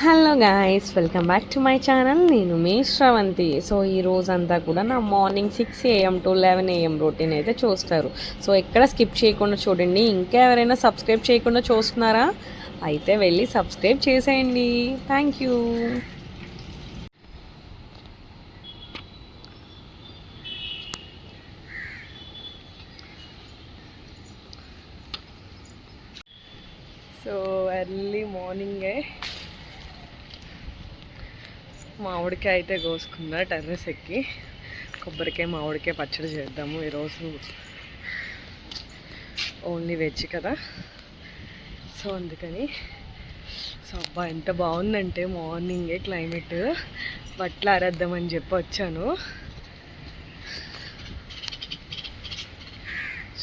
Hello guys, welcome back to my channel. నేను మీ Sravanthi. So ఈ రోజంతా కూడా నా morning 6 AM to 11 AM routine అయితే చూస్తారు. సో ఎక్కడ స్కిప్ చేయకుండా చూడండి. ఇంకా ఎవరైనా సబ్స్క్రైబ్ చేయకుండా చూస్తున్నారా? అయితే వెళ్ళి సబ్స్క్రైబ్ చేసేయండి. Thank you. సో ఎర్లీ మార్నింగే మామిడికాయ అయితే కోసుకున్నా టెర్రస్ ఎక్కి. కొబ్బరికాయ మామిడికాయ పచ్చడి చేద్దాము ఈరోజు. ఓన్లీ వెజ్ కదా, సో అందుకని. సో అబ్బా ఎంత బాగుందంటే మార్నింగే క్లైమేట్. బట్టలు ఆరేద్దామని చెప్పి వచ్చాను.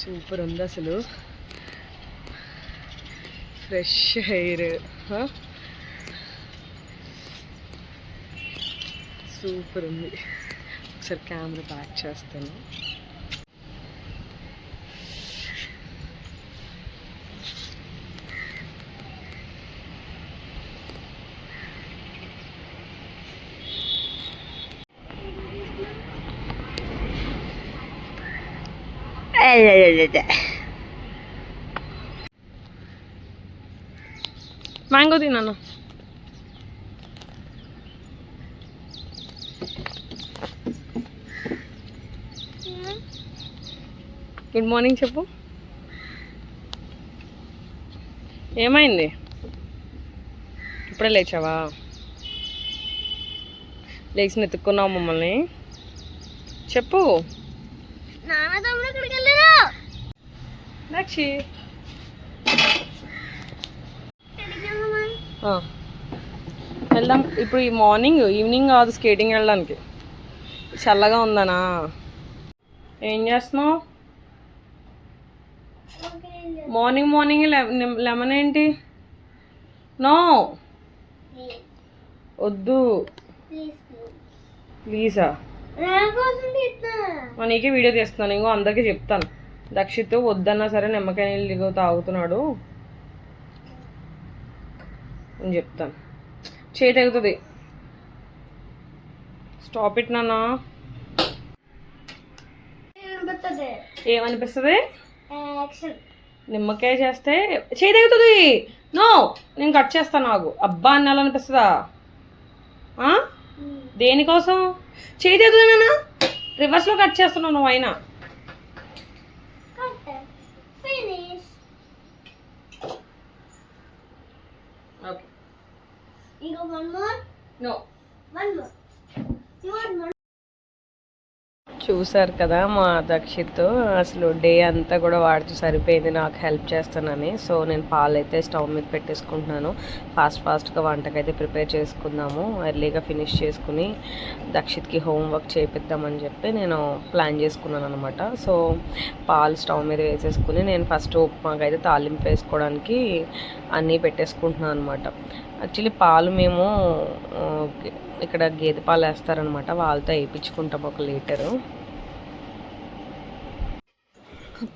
సూపర్ ఉంది అసలు, ఫ్రెష్ హెయిర్, సూపర్ ఉంది. ఒకసారి కెమెరా బ్యాక్ చేస్తాను. మ్యాంగో తిన్నాను. గుడ్ మార్నింగ్ చెప్పు. ఏమైంది? ఇప్పుడే లేచావా? లేచి ఎత్తుక్కున్నావు మమ్మల్ని. చెప్పు. దక్షి వెళ్దాం ఇప్పుడు. ఈ ఈవినింగ్ కాదు, స్కేటింగ్ వెళ్ళడానికి. చల్లగా ఉందనా? ఏం చేస్తున్నావు? మార్నింగ్ లెమన్ ఏంటి? నో వద్దు ప్లీజా. నీకే వీడియో తీస్తున్నాను. ఇంకో అందరికీ చెప్తాను. దక్షిత్ వద్దన్నా సరే నిమ్మకాయ నీళ్ళు తాగుతున్నాడు అని చెప్తాను. చేయి తెగుతుంది. స్టాప్ ఇట్ నాన్న. ఏమనిపిస్తుంది? నిమ్మకాయ చేస్తే చేయి తెగుతుంది. నో, నేను కట్ చేస్తాను. నాకు అబ్బా అనాలనిపిస్తుందా? దేనికోసం చేయి తెగుతుంది నాన్న? రివర్స్లో కట్ చేస్తున్నావు నువ్వు. అయినా ఓకే. చూసారు కదా మా దక్షిత్ అసలు డే అంతా కూడా వాడితో సరిపోయింది నాకు హెల్ప్ చేస్తానని. సో నేను పాలు అయితే స్టవ్ మీద పెట్టేసుకుంటున్నాను. ఫాస్ట్గా వంటకైతే ప్రిపేర్ చేసుకుందాము, ఎర్లీగా ఫినిష్ చేసుకుని దక్షిత్కి హోంవర్క్ చేపిద్దామని చెప్పి నేను ప్లాన్ చేసుకున్నాను అనమాట. సో పాలు స్టవ్ మీద వేసేసుకుని నేను ఫస్ట్ ఉప్మాకైతే తాలింపు వేసుకోవడానికి అన్నీ పెట్టేసుకుంటున్నాను అనమాట. యాక్చువల్లీ పాలు మేము ఇక్కడ గేదె పాలు వేస్తారనమాట, వాళ్ళతో వేయించుకుంటాం 1 లీటరు.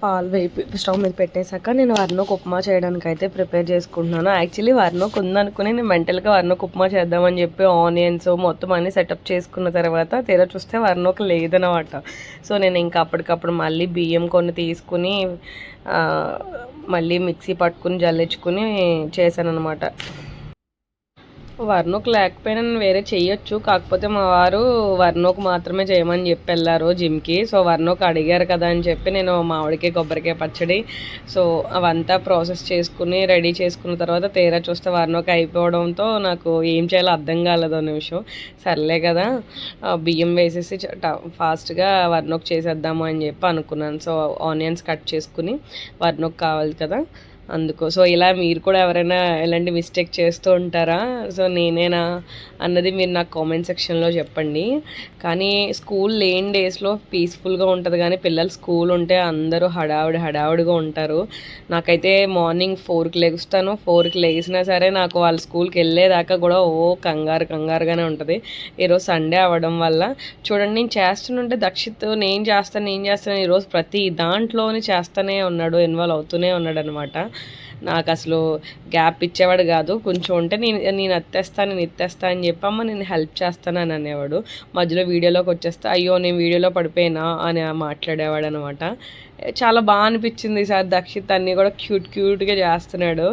పాలు స్టవ్ మీద పెట్టేశాక నేను వర్ణోకి ఉప్మా చేయడానికి అయితే ప్రిపేర్ చేసుకుంటున్నాను. యాక్చువల్లీ వర్ణోకి ఉందనుకుని నేను మెంటల్గా వర్ణోకి ఉప్మా చేద్దామని చెప్పి ఆనియన్స్ మొత్తం అన్నీ సెటప్ చేసుకున్న తర్వాత తీరా చూస్తే వర్ణోకి లేదనమాట. సో నేను ఇంకా అప్పటికప్పుడు మళ్ళీ బియ్యం కొన్ని తీసుకుని మళ్ళీ మిక్సీ పట్టుకుని జల్లించుకుని చేశాను అనమాట. వర్ణోకి లేకపోయినా నేను వేరే చేయొచ్చు, కాకపోతే మా వారు వర్ణోకి మాత్రమే చేయమని చెప్పి వెళ్ళారు జిమ్కి. సో వర్ణోకి అడిగారు కదా అని చెప్పి నేను మామిడికాయ కొబ్బరికాయ పచ్చడి సో అవంతా ప్రాసెస్ చేసుకుని రెడీ చేసుకున్న తర్వాత తీరా చూస్తే వర్ణోకి అయిపోవడంతో నాకు ఏం చేయాలో అర్థం కాలేదు నిమిషం. సర్లే కదా బియ్యం వేసేసి ఫాస్ట్గా వర్ణోకి చేసేద్దాము అని చెప్పి అనుకున్నాను. సో ఆనియన్స్ కట్ చేసుకుని వర్ణోకి కావాలి కదా అందుకు. సో ఇలా మీరు కూడా ఎవరైనా ఇలాంటి మిస్టేక్ చేస్తూ ఉంటారా? సో నేనేనా అన్నది మీరు నాకు కామెంట్ సెక్షన్లో చెప్పండి. కానీ స్కూల్ లేని డేస్లో పీస్ఫుల్గా ఉంటుంది, కానీ పిల్లలు స్కూల్ ఉంటే అందరూ హడావుడిగా ఉంటారు. నాకైతే మార్నింగ్ 4కి లెగుస్తాను. 4కి లెగిసినా సరే నాకు వాళ్ళ స్కూల్కి వెళ్ళేదాకా కూడా కంగారుగానే ఉంటుంది. ఈరోజు సండే అవ్వడం వల్ల చూడండి, నేను చేస్తుంటే దక్షిత్ నేను చేస్తాను ఈరోజు ప్రతి దాంట్లోని చేస్తూనే ఉన్నాడు, ఇన్వాల్వ్ అవుతూనే ఉన్నాడు అనమాట. నాకు అసలు గ్యాప్ ఇచ్చేవాడు కాదు. కొంచెం ఉంటే నేను ఎత్తేస్తా అని చెప్పి అమ్మ నేను హెల్ప్ చేస్తానని అనేవాడు. మధ్యలో వీడియోలోకి వచ్చేస్తే అయ్యో నేను వీడియోలో పడిపోయినా అని మాట్లాడేవాడు అనమాట. చాలా బాగా అనిపించింది ఈసారి దక్షిత్ అన్నీ కూడా క్యూట్గా చేస్తున్నాడు.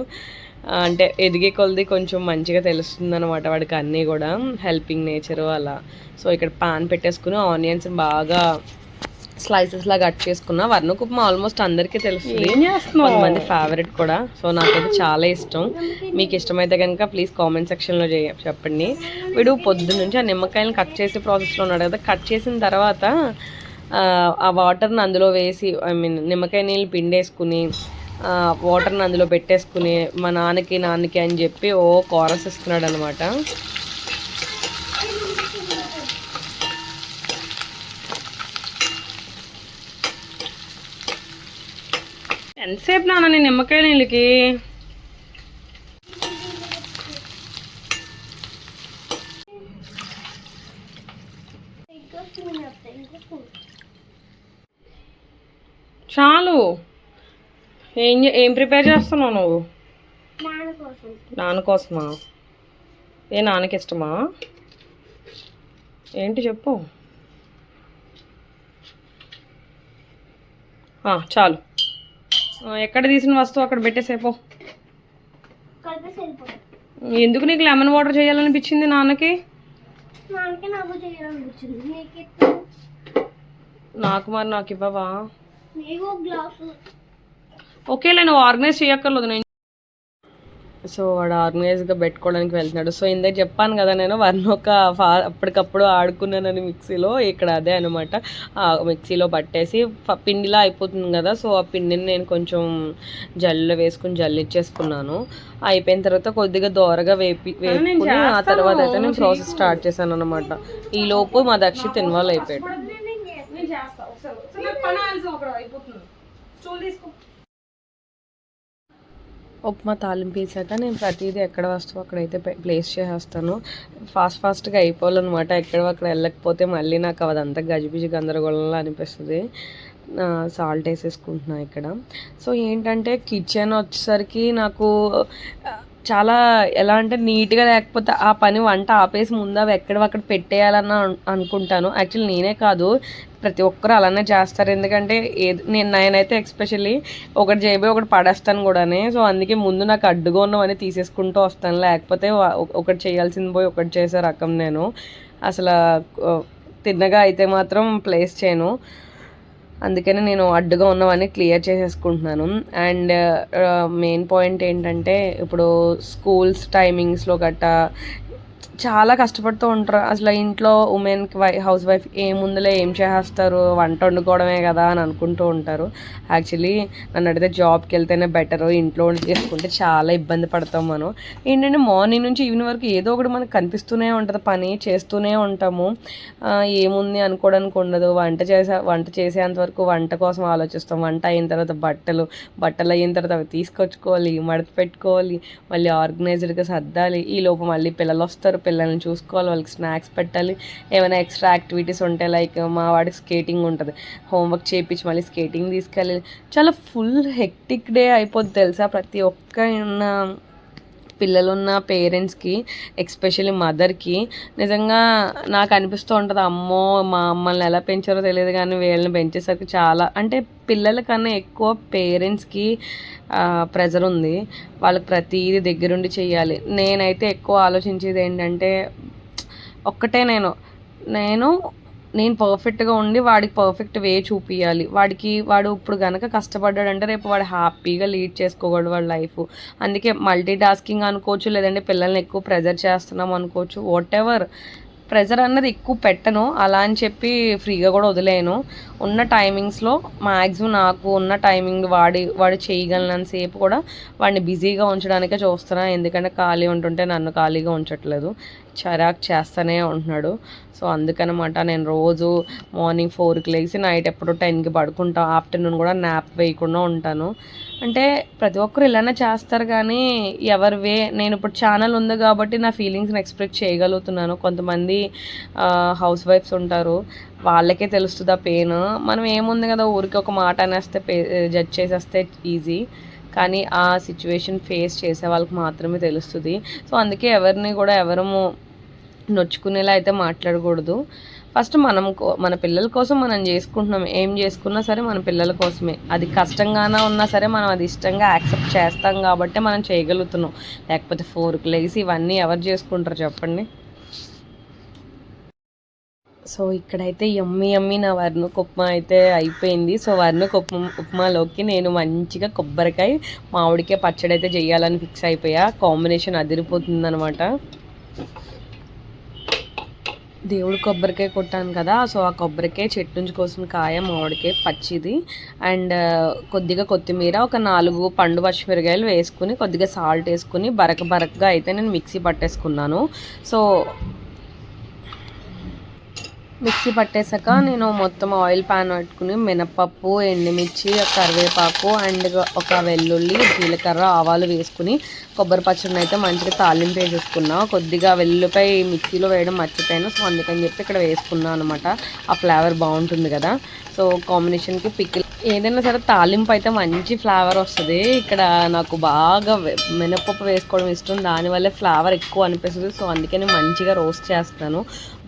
అంటే ఎదిగే కొలది కొంచెం మంచిగా తెలుస్తుంది అనమాట వాడికి అన్నీ కూడా, హెల్పింగ్ నేచరు అలా. సో ఇక్కడ పాన్ పెట్టేసుకుని ఆనియన్స్ బాగా స్లైసెస్లా కట్ చేసుకున్నా. వర్ణకు ఉప్మా ఆల్మోస్ట్ అందరికీ తెలుస్తుంది, కొంతమంది ఫేవరెట్ కూడా. సో నాకైతే చాలా ఇష్టం. మీకు ఇష్టమైతే కనుక ప్లీజ్ కామెంట్ సెక్షన్లో చెప్పండి. వీడు పొద్దు నుంచి ఆ నిమ్మకాయలను కట్ చేసే ప్రాసెస్లో ఉన్నాడు కదా. కట్ చేసిన తర్వాత ఆ వాటర్ని అందులో వేసి నిమ్మకాయ నీళ్ళు పిండేసుకుని వాటర్ని అందులో పెట్టేసుకుని మా నాన్నకి అని చెప్పి కోరస్ ఇస్తున్నాడు అనమాట. ఎంతసేపు నాన్న నేను నిమ్మకాయ నీళ్ళకి? చాలు. ఏం ప్రిపేర్ చేస్తున్నావు నువ్వు? నాన్న కోసమా? నాన్నకి ఇష్టమా ఏంటి చెప్పు. చాలు. ఎక్కడ తీసిన వస్తువు అక్కడ పెట్టేసేపో. ఎందుకు నీకు లెమన్ వాటర్ చేయాలనిపించింది నాన్నకి? నాకు మరి నాకు ఇవ్వవా? ఓకేలే, నువ్వు ఆర్గనైజ్ చేయక్కర్లేదు. నేను సో వాడు ఆర్గనైజ్గా పెట్టుకోవడానికి వెళ్తున్నాడు. సో ఇందాక చెప్పాను కదా నేను అప్పటికప్పుడు ఆడుకున్నానని మిక్సీలో. ఇక్కడ అదే అనమాట, మిక్సీలో పట్టేసి పిండిలా అయిపోతుంది కదా. సో ఆ పిండిని నేను కొంచెం జల్లులో వేసుకుని జల్లిచ్చేసుకున్నాను. అయిపోయిన తర్వాత కొద్దిగా దోరగా వేపుకుని ఆ తర్వాత అయితే నేను ప్రాసెస్ స్టార్ట్ చేశాను అనమాట. ఈ లోపు మా దక్షిత్ ఇన్వాల్వ్ అయిపోయాడు. ఉప్మా తాలింపు వేసాక నేను ప్రతిదీ ఎక్కడ వస్తువు అక్కడైతే ప్లేస్ చేసేస్తాను. ఫాస్ట్గా అయిపోవాలన్నమాట. అక్కడ వెళ్ళకపోతే మళ్ళీ నాకు అదంతా గజిబిజి గందరగోళంలో అనిపిస్తుంది. సాల్ట్ వేసేసుకుంటున్నా ఇక్కడ. సో ఏంటంటే కిచెన్ వచ్చేసరికి నాకు చాలా ఎలా అంటే నీట్గా లేకపోతే ఆ వంట ఆపేసి ముందు అవి ఎక్కడక్కడ పెట్టేయాలని అనుకుంటాను. యాక్చువల్లీ నేనే కాదు, ప్రతి ఒక్కరు అలానే చేస్తారు. ఎందుకంటే నేనైతే ఎక్స్పెషల్లీ ఒకటి చేయబోయి ఒకటి పడేస్తాను కూడానే. సో అందుకే ముందు నాకు అడ్డుగా ఉన్నవన్నీ తీసేసుకుంటూ వస్తాను. లేకపోతే ఒకటి చేయాల్సింది పోయి ఒకటి చేసే రకం నేను. అసలు తిన్నగా అయితే మాత్రం ప్లేస్ చేయను. అందుకని నేను అడ్డుగా ఉన్నవన్నీ క్లియర్ చేసేసుకుంటున్నాను. అండ్ మెయిన్ పాయింట్ ఏంటంటే ఇప్పుడు స్కూల్స్ టైమింగ్స్లో గట్టా చాలా కష్టపడుతూ ఉంటారు. అసలు ఇంట్లో ఉమెన్కి హౌస్ వైఫ్ ఏముందులే ఏం చేసేస్తారు, వంట వండుకోవడమే కదా అని అనుకుంటూ ఉంటారు. యాక్చువల్లీ నన్ను అడిగితే జాబ్కి వెళ్తేనే బెటరు, ఇంట్లో చేసుకుంటే చాలా ఇబ్బంది పడతాం మనం. ఏంటంటే మార్నింగ్ నుంచి ఈవినింగ్ వరకు ఏదో ఒకటి మనకు కనిపిస్తూనే ఉంటుంది, పని చేస్తూనే ఉంటాము. ఏముంది అనుకోవడానికి ఉండదు. వంట చేసేంత వరకు వంట కోసం ఆలోచిస్తాం. వంట అయిన తర్వాత బట్టలు అయిన తర్వాత అవి తీసుకొచ్చుకోవాలి, మడత పెట్టుకోవాలి, మళ్ళీ ఆర్గనైజ్డ్గా సర్దాలి. ఈ లోపు మళ్ళీ పిల్లలు వస్తారు, పిల్లల్ని చూసుకోవాలి, వాళ్ళకి స్నాక్స్ పెట్టాలి. ఏమైనా ఎక్స్ట్రా యాక్టివిటీస్ ఉంటాయి, లైక్ మా వాడికి స్కేటింగ్ ఉంటుంది, హోంవర్క్ చేయించి మళ్ళీ స్కేటింగ్ తీసుకెళ్ళాలి. చాలా ఫుల్ హెక్టిక్ డే అయిపోద్ది తెలుసా ప్రతి ఒక్క పిల్లలున్న పేరెంట్స్కి, ఎక్స్పెషల్లీ మదర్కి. నిజంగా నాకు అనిపిస్తూ ఉంటుంది, అమ్మో మా అమ్మల్ని ఎలా పెంచారో తెలియదు కానీ వీళ్ళని పెంచేసరికి చాలా అంటే పిల్లల కన్నా ఎక్కువ పేరెంట్స్కి ప్రెజర్ ఉంది. వాళ్ళకి ప్రతిదీ దగ్గరుండి చేయాలి. నేనైతే ఎక్కువ ఆలోచించేది ఏంటంటే ఒక్కటే, నేను పర్ఫెక్ట్గా ఉండి వాడికి పర్ఫెక్ట్ వే చూపించాలి. వాడు ఇప్పుడు కనుక కష్టపడ్డాడంటే రేపు వాడు హ్యాపీగా లీడ్ చేసుకోగలడు వాడి లైఫ్. అందుకే మల్టీ టాస్కింగ్ అనుకోవచ్చు, లేదంటే పిల్లల్ని ఎక్కువ ప్రెజర్ చేస్తున్నాం అనుకోవచ్చు. వాట్ ఎవర్, ప్రెజర్ అన్నది ఎక్కువ పెట్టను. అలా అని చెప్పి ఫ్రీగా కూడా వదిలేను. ఉన్న టైమింగ్స్లో మ్యాక్సిమం నాకు ఉన్న టైమింగ్ వాడు చేయగలనంతసేపు కూడా వాడిని బిజీగా ఉంచడానికే చూస్తున్నా. ఎందుకంటే ఖాళీ ఉంటుంటే నన్ను ఖాళీగా ఉంచట్లేదు, చిరాకు చేస్తూనే ఉంటున్నాడు. సో అందుకనమాట నేను రోజు మార్నింగ్ 4కి లేచి నైట్ ఎప్పుడో 10కి పడుకుంటా. ఆఫ్టర్నూన్ కూడా న్యాప్ వేయకుండా ఉంటాను. అంటే ప్రతి ఒక్కరు ఇలానే చేస్తారు కానీ నేను ఇప్పుడు ఛానల్ ఉంది కాబట్టి నా ఫీలింగ్స్ని ఎక్స్ప్రెస్ చేయగలుగుతున్నాను. కొంతమంది హౌస్ వైఫ్స్ ఉంటారు, వాళ్ళకే తెలుస్తుంది ఆ పెయిన్. మనం ఏముంది కదా ఊరికి ఒక మాట అనేస్తే జడ్జ్ చేసేస్తే ఈజీ. కానీ ఆ సిచ్యువేషన్ ఫేస్ చేసే వాళ్ళకి మాత్రమే తెలుస్తుంది. సో అందుకే ఎవరిని కూడా ఎవరము నొచ్చుకునేలా అయితే మాట్లాడకూడదు. ఫస్ట్ మన పిల్లల కోసం మనం చేసుకుంటున్నాం, ఏం చేసుకున్నా సరే మన పిల్లల కోసమే. అది కష్టంగానే ఉన్నా సరే మనం అది ఇష్టంగా యాక్సెప్ట్ చేస్తాం కాబట్టి మనం చేయగలుగుతున్నాం. లేకపోతే 4కి లెగిసి ఇవన్నీ ఎవరు చేసుకుంటారు చెప్పండి. సో ఇక్కడైతే యమ్మీ నా వర్ణకు ఉప్మా అయితే అయిపోయింది. సో వర్ణకు ఉప్మాలోకి నేను మంచిగా కొబ్బరికాయ మామిడికాయ పచ్చడి అయితే చేయాలని ఫిక్స్ అయిపోయా. కాంబినేషన్ అదిరిపోతుంది అనమాట. దేవుడు కొబ్బరికాయ కొట్టాను కదా, సో ఆ కొబ్బరికాయ చెట్టు నుంచి కోసిన కాయ, మామిడికాయ పచ్చిది, అండ్ కొద్దిగా కొత్తిమీర, ఒక 4 పండు పచ్చిమిరకాయలు వేసుకుని కొద్దిగా సాల్ట్ వేసుకుని బరకగా అయితే నేను మిక్సీ పట్టేసుకున్నాను. సో మిక్సీ పట్టేసాక నేను మొత్తం ఆయిల్ ప్యాన్ పెట్టుకుని మినపప్పు, ఎండుమిర్చి, కరివేపాకు అండ్ ఒక వెల్లుల్లి, జీలకర్ర, ఆవాలు వేసుకుని కొబ్బరి పచ్చడిని అయితే మంచిగా తాలింపు వేసేసుకున్నా. కొద్దిగా వెల్లుల్లిపై మిక్సీలో వేయడం మర్చిపోయాను, సో అందుకని చెప్పి ఇక్కడ వేసుకున్నాను అనమాట. ఆ ఫ్లేవర్ బాగుంటుంది కదా. సో కాంబినేషన్కి పికిల్ ఏదైనా సరే తాలింపు అయితే మంచి ఫ్లేవర్ వస్తుంది. ఇక్కడ నాకు బాగా మినపప్పు వేసుకోవడం ఇష్టం, దానివల్లే ఫ్లేవర్ ఎక్కువ అనిపిస్తుంది. సో అందుకని మంచిగా రోస్ట్ చేస్తాను.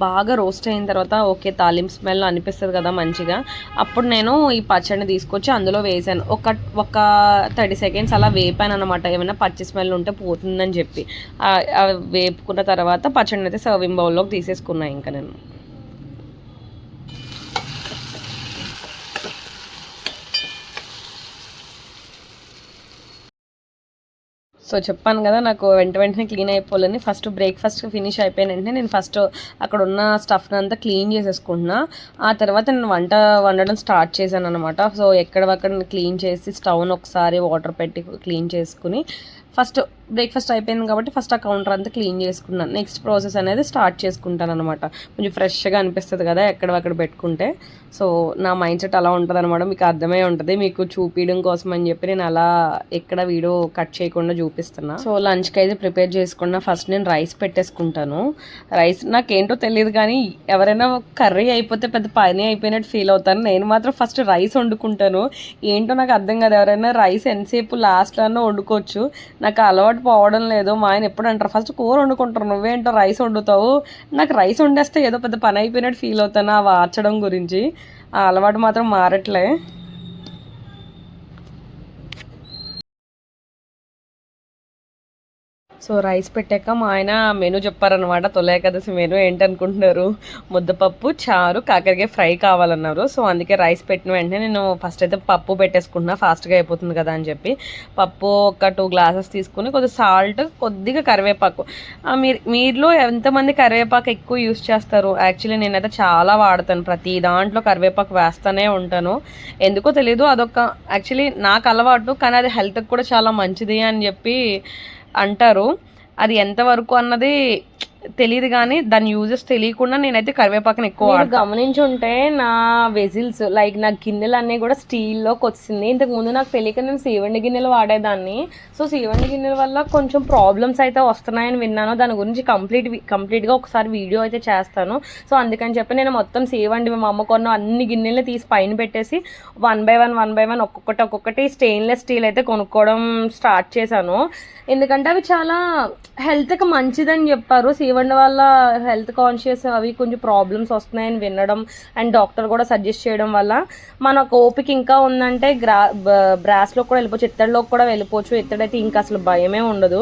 బాగా రోస్ట్ అయిన తర్వాత ఓకే తాలింపు స్మెల్ అనిపిస్తుంది కదా మంచిగా, అప్పుడు నేను ఈ పచ్చడిని తీసుకొచ్చి అందులో వేసాను. ఒక 30 సెకండ్స్ అలా వేపాను అనమాట, ఏమైనా పచ్చి స్మెల్ ఉంటే పోతుందని చెప్పి. వేపుకున్న తర్వాత పచ్చడిని అయితే సర్వింగ్ బౌల్లోకి తీసేసుకున్నాను ఇంకా నేను. సో చెప్పాను కదా నాకు వెంటనే క్లీన్ అయిపోవాలని. ఫస్ట్ బ్రేక్ఫాస్ట్ ఫినిష్ అయిపోయిన వెంటనే నేను ఫస్ట్ అక్కడ ఉన్న స్టఫ్ని అంతా క్లీన్ చేసేసుకుంటున్నా. ఆ తర్వాత నేను వండడం స్టార్ట్ చేశాను అనమాట. సో ఎక్కడక్కడ క్లీన్ చేసి స్టవ్ని ఒకసారి వాటర్ పెట్టి క్లీన్ చేసుకుని ఫస్ట్ బ్రేక్ఫాస్ట్ అయిపోయింది కాబట్టి ఫస్ట్ ఆ కౌంటర్ అంతా క్లీన్ చేసుకున్నాను. నెక్స్ట్ ప్రాసెస్ అనేది స్టార్ట్ చేసుకుంటాను అనమాట. కొంచెం ఫ్రెష్గా అనిపిస్తుంది కదా ఎక్కడక్కడ పెట్టుకుంటే. సో నా మైండ్ సెట్ అలా ఉంటుంది అనమాట, మీకు అర్థమై ఉంటుంది. మీకు చూపించడం కోసం అని చెప్పి నేను అలా ఎక్కడ వీడియో కట్ చేయకుండా చూపిస్తున్నా. సో లంచ్కి అయితే ప్రిపేర్ చేసుకున్నా. ఫస్ట్ నేను రైస్ పెట్టేసుకుంటాను. రైస్ నాకేంటో తెలియదు కానీ ఎవరైనా కర్రీ అయిపోతే పెద్ద పని అయిపోయినట్టు ఫీల్ అవుతాను. నేను మాత్రం ఫస్ట్ రైస్ వండుకుంటాను. ఏంటో నాకు అర్థం కాదు, ఎవరైనా రైస్ ఎంతసేపు లాస్ట్లో వండుకోవచ్చు, నాకు అలవాటు పోవడం లేదు. మా ఆయన ఎప్పుడు అంటారు ఫస్ట్ కూర వండుకుంటారు, నువ్వేంటో రైస్ వండుతావు. నాకు రైస్ వండేస్తే ఏదో పెద్ద పని అయిపోయినట్టు ఫీల్ అవుతాను ఆ వార్చడం గురించి. ఆ అలవాటు మాత్రం మారట్లే. సో రైస్ పెట్టాక మా ఆయన మెనూ చెప్పారనమాట. తొలి ఏకాదశి మెనూ ఏంటనుకుంటున్నారు, ముద్దపప్పు, చారు, కాకరకాయ ఫ్రై కావాలన్నారు. సో అందుకే రైస్ పెట్టిన వెంటనే నేను ఫస్ట్ అయితే పప్పు పెట్టేసుకుంటున్నా, ఫాస్ట్గా అయిపోతుంది కదా అని చెప్పి. పప్పు ఒక 2 గ్లాసెస్ తీసుకుని కొద్దిగా సాల్ట్, కొద్దిగా కరివేపాకు. మీలో ఎంతమంది కరివేపాకు ఎక్కువ యూస్ చేస్తారు? యాక్చువల్లీ నేనైతే చాలా వాడతాను, ప్రతి దాంట్లో కరివేపాకు వేస్తూనే ఉంటాను. ఎందుకో తెలీదు, అదొక యాక్చువల్లీ నాకు అలవాటు, కానీ అది హెల్త్కి కూడా చాలా మంచిది అని చెప్పి అంటారు. అది ఎంతవరకు అన్నది తెలియదు కానీ దాని యూజెస్ తెలియకుండా నేనైతే కరివేపాకుని ఎక్కువ గమనించి ఉంటే నా వెజిల్స్ లైక్ నా గిన్నెలు అన్నీ కూడా స్టీల్లోకి వచ్చింది. ఇంతకుముందు నాకు తెలియక నేను సీవండి గిన్నెలు వాడేదాన్ని. సో సీవండి గిన్నెల వల్ల కొంచెం ప్రాబ్లమ్స్ అయితే వస్తున్నాయని విన్నాను. దాని గురించి కంప్లీట్గా ఒకసారి వీడియో అయితే చేస్తాను. సో అందుకని చెప్పి నేను మొత్తం సీవండి మా అమ్మ కొన్న అన్ని గిన్నెలు తీసి పైన పెట్టేసి 1 by 1 ఒక్కొక్కటి స్టెయిన్లెస్ స్టీల్ అయితే కొనుక్కోవడం స్టార్ట్ చేశాను. ఎందుకంటే అవి చాలా హెల్త్కి మంచిదని చెప్పారు. సీవండి వల్ల హెల్త్ కాన్షియస్ అవి కొంచెం ప్రాబ్లమ్స్ వస్తున్నాయని వినడం అండ్ డాక్టర్ కూడా సజెస్ట్ చేయడం వల్ల మనకు ఓపిక ఇంకా ఉందంటే బ్రాస్లో కూడా వెళ్ళిపోవచ్చు, ఇత్తడిలోకి కూడా వెళ్ళిపోవచ్చు. ఇత్తడైతే ఇంకా అసలు భయమే ఉండదు.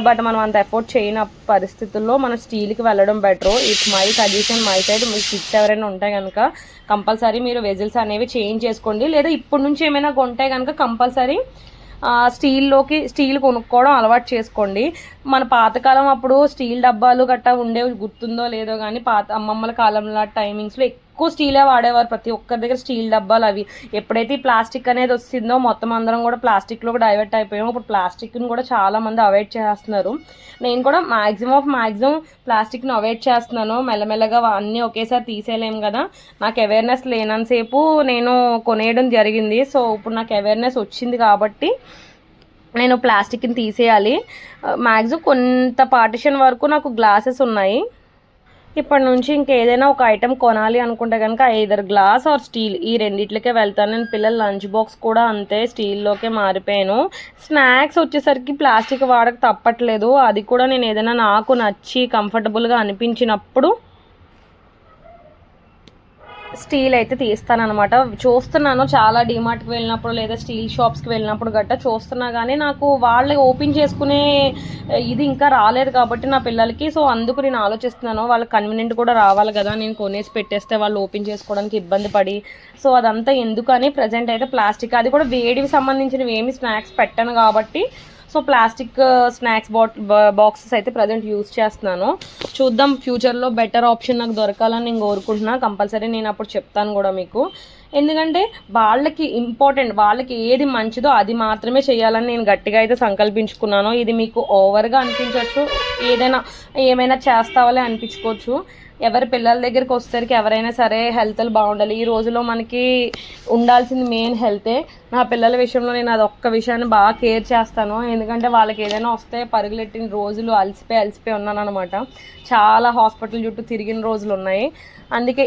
బట్ మనం అంత ఎఫోర్ట్ చేయని పరిస్థితుల్లో మనం స్టీల్కి వెళ్ళడం better. It's my suggestion, my side. మీకు టిప్స్ ఎవరైనా ఉంటే కనుక కంపల్సరీ మీరు వెజిల్స్ అనేవి చేంజ్ చేసుకోండి. లేదా ఇప్పటి నుంచి ఏమైనా కొంటే కనుక కంపల్సరీ స్టీల్ కొనుక్కోవడం అలవాటు చేసుకోండి. మన పాతకాలం అప్పుడు స్టీల్ డబ్బాలు గట్టా ఉండేవి, గుర్తుందో లేదో కానీ పాత అమ్మమ్మల కాలంలో టైమింగ్స్లో ఎక్కువ స్టీలే వాడేవారు. ప్రతి ఒక్కరి దగ్గర స్టీల్ డబ్బాలు. అవి ఎప్పుడైతే ఈ ప్లాస్టిక్ అనేది వచ్చిందో మొత్తం అందరం కూడా ప్లాస్టిక్లో డైవర్ట్ అయిపోయాము. ఇప్పుడు ప్లాస్టిక్ని కూడా చాలా మంది అవాయిడ్ చేస్తున్నారు. నేను కూడా మ్యాక్సిమం ప్లాస్టిక్ని అవాయిడ్ చేస్తున్నాను. మెల్లమెల్లగా అన్నీ ఒకేసారి తీసేయలేము కదా. నాకు అవేర్నెస్ లేనంతసేపు నేను కొనేయడం జరిగింది. సో ఇప్పుడు నాకు అవేర్నెస్ వచ్చింది కాబట్టి నేను ప్లాస్టిక్ని తీసేయాలి. మ్యాక్సిమం కొంత పార్టిషన్ వరకు నాకు గ్లాసెస్ ఉన్నాయి. ఇప్పటి నుంచి ఇంకేదైనా ఒక ఐటెం కొనాలి అనుకుంటే కనుక ఐదర్ గ్లాస్ ఆర్ స్టీల్, ఈ రెండిట్లకే వెళ్తాను నేను. పిల్లల లంచ్ బాక్స్ కూడా అంతే, స్టీల్లోకే మారిపోయాను. స్నాక్స్ వచ్చేసరికి ప్లాస్టిక్ వాడక తప్పట్లేదు. అది కూడా నేను ఏదైనా నాకు నచ్చి కంఫర్టబుల్గా అనిపించినప్పుడు స్టీల్ అయితే తీస్తానమాట. చూస్తున్నాను చాలా డీమార్ట్కి వెళ్ళినప్పుడు లేదా స్టీల్ షాప్స్కి వెళ్ళినప్పుడు గట్టా చూస్తున్నా, కానీ నాకు వాళ్ళే ఓపెన్ చేసుకునే ఇది ఇంకా రాలేదు కాబట్టి నా పిల్లలకి. సో అందుకు నేను ఆలోచిస్తున్నాను, వాళ్ళకి కన్వీనియంట్ కూడా రావాలి కదా, నేను కొనేసి పెట్టేస్తే వాళ్ళు ఓపెన్ చేసుకోవడానికి ఇబ్బంది పడి. సో అదంతా ఎందుకని ప్రజెంట్ అయితే ప్లాస్టిక్, అది కూడా వేడికి సంబంధించినవి ఏమి స్నాక్స్ పెట్టాను కాబట్టి సో ప్లాస్టిక్ స్నాక్స్ బాక్సెస్ అయితే ప్రజెంట్ యూజ్ చేస్తున్నాను. చూద్దాం ఫ్యూచర్లో బెటర్ ఆప్షన్ నాకు దొరకాలని నేను కోరుకుంటున్నా. కంపల్సరీ నేను అప్పుడు చెప్తాను కూడా మీకు. ఎందుకంటే వాళ్ళకి ఇంపార్టెంట్, వాళ్ళకి ఏది మంచిదో అది మాత్రమే చేయాలని నేను గట్టిగా అయితే సంకల్పించుకున్నాను. ఇది మీకు ఓవర్గా అనిపించవచ్చు, ఏమైనా చేస్తావాలే అనిపించుకోవచ్చు. ఎవరి పిల్లల దగ్గరికి వచ్చేసరికి ఎవరైనా సరే హెల్త్లు బాగుండాలి. ఈ రోజులో మనకి ఉండాల్సింది మెయిన్ హెల్తే. నా పిల్లల విషయంలో నేను అదొక్క విషయాన్ని బాగా కేర్ చేస్తాను. ఎందుకంటే వాళ్ళకి ఏదైనా వస్తే పరుగులెట్టిన రోజులు అలసిపోయి ఉన్నాను అనమాట. చాలా హాస్పిటల్ చుట్టూ తిరిగిన రోజులు ఉన్నాయి. అందుకే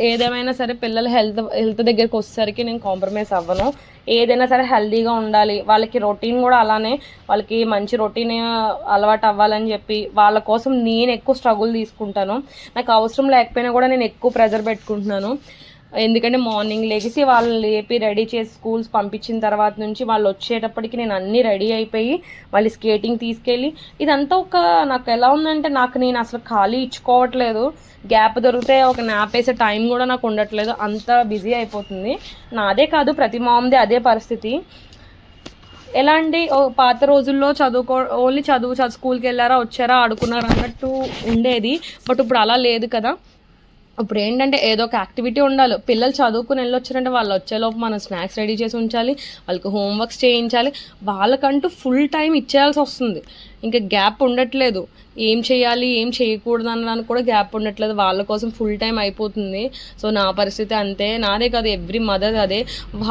ఏదేమైనా సరే పిల్లల హెల్త్ దగ్గరికి వచ్చేసరికి నేను కాంప్రమైజ్ అవ్వను. ఏదైనా సరే హెల్తీగా ఉండాలి, వాళ్ళకి రొటీన్ కూడా అలానే, వాళ్ళకి మంచి రొటీన్ అలవాటు అవ్వాలని చెప్పి వాళ్ళ కోసం నేను ఎక్కువ స్ట్రగుల్ తీసుకుంటాను. నాకు అవసరం లేకపోయినా కూడా నేను ఎక్కువ ప్రెజర్ పెట్టుకుంటున్నాను. ఎందుకంటే మార్నింగ్ లెగిసి వాళ్ళని లేపి రెడీ చేసి స్కూల్స్ పంపించిన తర్వాత నుంచి వాళ్ళు వచ్చేటప్పటికి నేను అన్నీ రెడీ అయిపోయి మళ్ళీ స్కేటింగ్ తీసుకెళ్ళి ఇదంతా నాకు ఎలా ఉందంటే నేను అసలు ఖాళీ ఇచ్చుకోవట్లేదు. గ్యాప్ దొరికితే ఒక న్యాప్ వేసే టైం కూడా నాకు ఉండట్లేదు, అంత బిజీ అయిపోతుంది. నాదే కాదు ప్రతి మామ్దే అదే పరిస్థితి. ఎలా అంటే పాత రోజుల్లో ఓన్లీ చదువు స్కూల్కి వెళ్ళారా వచ్చారా ఆడుకున్నారా అన్నట్టు ఉండేది. బట్ ఇప్పుడు అలా లేదు కదా. ఇప్పుడు ఏంటంటే ఏదో ఒక యాక్టివిటీ ఉండాలి. పిల్లలు చదువుకుని వెళ్ళొచ్చారంటే వాళ్ళు వచ్చేలోపు మనం స్నాక్స్ రెడీ చేసి ఉంచాలి, వాళ్ళకి హోంవర్క్స్ చేయించాలి, వాళ్ళకంటూ ఫుల్ టైం ఇచ్చేయాల్సి వస్తుంది. ఇంకా గ్యాప్ ఉండట్లేదు, ఏం చేయాలి ఏం చేయకూడదు అనడానికి కూడా గ్యాప్ ఉండట్లేదు. వాళ్ళ కోసం ఫుల్ టైం అయిపోతుంది. సో నా పరిస్థితి అంతే. నాదే కాదు, ఎవ్రీ మదర్ అదే.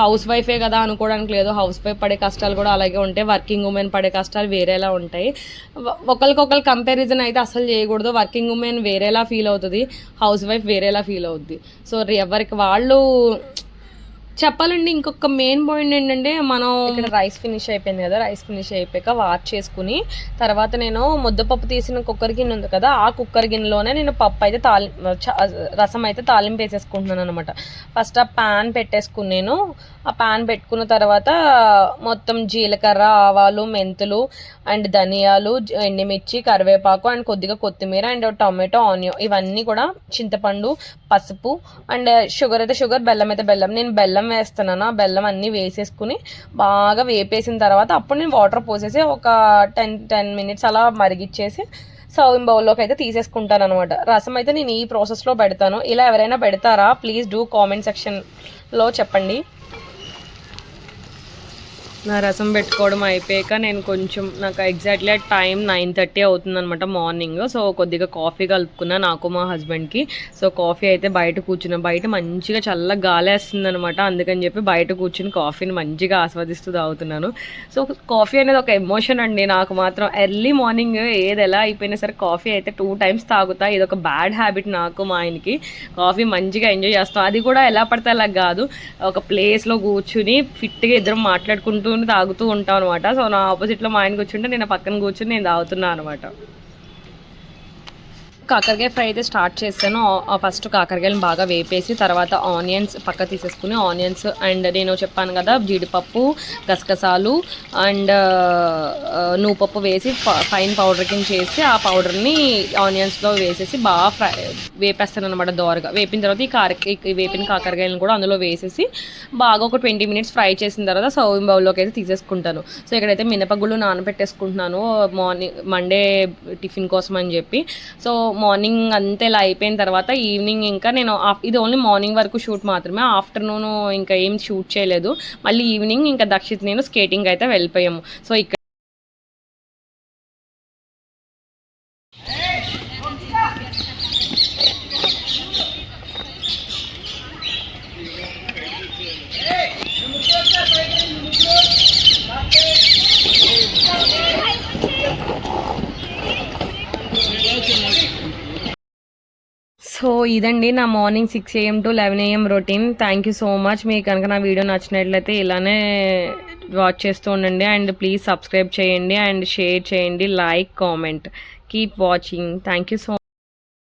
హౌస్ వైఫే కదా అనుకోవడానికి లేదు, హౌస్ వైఫ్ పడే కష్టాలు కూడా అలాగే ఉంటాయి, వర్కింగ్ ఉమెన్ పడే కష్టాలు వేరేలా ఉంటాయి. ఒకరికొకరు కంపారిజన్ అయితే అసలు చేయకూడదు. వర్కింగ్ ఉమెన్ వేరేలా ఫీల్ అవుతుంది, హౌస్ వైఫ్ వేరేలా ఫీల్ అవుద్ది. సో ఎవరికి వాళ్ళు చెప్పాలండి. ఇంకొక మెయిన్ పాయింట్ ఏంటంటే మనం ఇక్కడ రైస్ ఫినిష్ అయిపోయింది కదా, రైస్ ఫినిష్ అయిపోయాక వాష్ చేసుకుని తర్వాత నేను ముద్దపప్పు తీసిన కుక్కర్ గిన్నె ఉంది కదా, ఆ కుక్కర్ గిన్నెలోనే నేను పప్పు అయితే రసం అయితే తాలింపు వేసేసుకుంటున్నాను అనమాట. ఫస్ట్ ఆ ప్యాన్ పెట్టేసుకుని నేను ఆ ప్యాన్ పెట్టుకున్న తర్వాత మొత్తం జీలకర్ర, ఆవాలు, మెంతులు అండ్ ధనియాలు, ఎండుమిర్చి, కరివేపాకు అండ్ కొద్దిగా కొత్తిమీర అండ్ టొమాటో, ఆనియన్, ఇవన్నీ కూడా చింతపండు, పసుపు అండ్ షుగర్ అయితే షుగర్, బెల్లం అయితే బెల్లం. నేను బెల్లం వేస్తున్నాను. ఆ బెల్లం అన్నీ వేసేసుకుని బాగా వేపేసిన తర్వాత అప్పుడు నేను వాటర్ పోసేసి ఒక 10 మినిట్స్ అలా మరిగిచ్చేసి సర్వింగ్ బౌల్లోకి అయితే తీసేసుకుంటాను అనమాట. రసం అయితే నేను ఈ ప్రాసెస్లో పెడతాను. ఇలా ఎవరైనా పెడతారా? ప్లీజ్ డూ కామెంట్ సెక్షన్లో చెప్పండి. నా రసం పెట్టుకోవడం అయిపోయాక నేను నాకు ఎగ్జాక్ట్లీ టైం 9:30 అవుతుంది అనమాట మార్నింగ్. సో కొద్దిగా కాఫీ కలుపుకున్నా నాకు మా హస్బెండ్కి. సో కాఫీ అయితే బయట కూర్చున్నా, బయట మంచిగా చల్లగా గాలి వేస్తుంది అనమాట. అందుకని చెప్పి బయట కూర్చుని కాఫీని మంచిగా ఆస్వాదిస్తూ తాగుతున్నాను. సో కాఫీ అనేది ఒక ఎమోషన్ అండి నాకు మాత్రం. ఎర్లీ మార్నింగ్ ఏది ఎలా అయిపోయినా సరే కాఫీ అయితే 2 times తాగుతా. ఇది ఒక బ్యాడ్ హ్యాబిట్ నాకు, మా ఆయనకి. కాఫీ మంచిగా ఎంజాయ్ చేస్తాం, అది కూడా ఎలా పడితే అలా కాదు, ఒక ప్లేస్లో కూర్చుని ఫిట్గా ఇద్దరం మాట్లాడుకుంటూ తాగుతూ ఉంటాం అనమాట. సో నా ఆపోజిట్లో మా ఆయన కూర్చుంటే నేను పక్కన కూర్చుని నేను తాగుతున్నాను అనమాట. కాకరకాయ ఫ్రై అయితే స్టార్ట్ చేస్తాను. ఫస్ట్ కాకరకాయలను బాగా వేపేసి తర్వాత ఆనియన్స్ పక్క తీసేసుకుని ఆనియన్స్ అండ్ నేను చెప్పాను కదా జీడిపప్పు, గసగసాలు అండ్ నువ్వుపప్పు వేసి ఫైన్ పౌడర్ కింద చేసి ఆ పౌడర్ని ఆనియన్స్లో వేసేసి బాగా వేపేస్తాను అనమాట దోరగా. వేపిన తర్వాత ఈ వేపిన కాకరకాయలను కూడా అందులో వేసేసి బాగా ఒక 20 minutes ఫ్రై చేసిన తర్వాత సర్వింగ్ బౌల్లోకి అయితే తీసేసుకుంటాను. సో ఇక్కడైతే మినపగుళ్ళు నానబెట్టేసుకుంటున్నాను మండే టిఫిన్ కోసం అని చెప్పి. సో మార్నింగ్ అంతే ఇలా అయిపోయిన తర్వాత ఈవినింగ్ ఇంకా నేను ఇది ఓన్లీ మార్నింగ్ వరకు షూట్ మాత్రమే, ఆఫ్టర్నూన్ ఇంకా ఏం షూట్ చేయలేదు. మళ్ళీ ఈవినింగ్ ఇంకా దక్షిత్ నేను స్కేటింగ్ అయితే వెళ్ళిపోయాము. సో ఇక్కడ సో ఇదండి నా morning 6 AM to 11 AM routine. Thank you so much. మీకు కనుక నా వీడియో నచ్చినట్లయితే ఇలానే వాచ్ చేస్తూ ఉండండి. అండ్ ప్లీజ్ సబ్స్క్రైబ్ చేయండి అండ్ షేర్ చేయండి, like, comment. Keep watching. Thank you so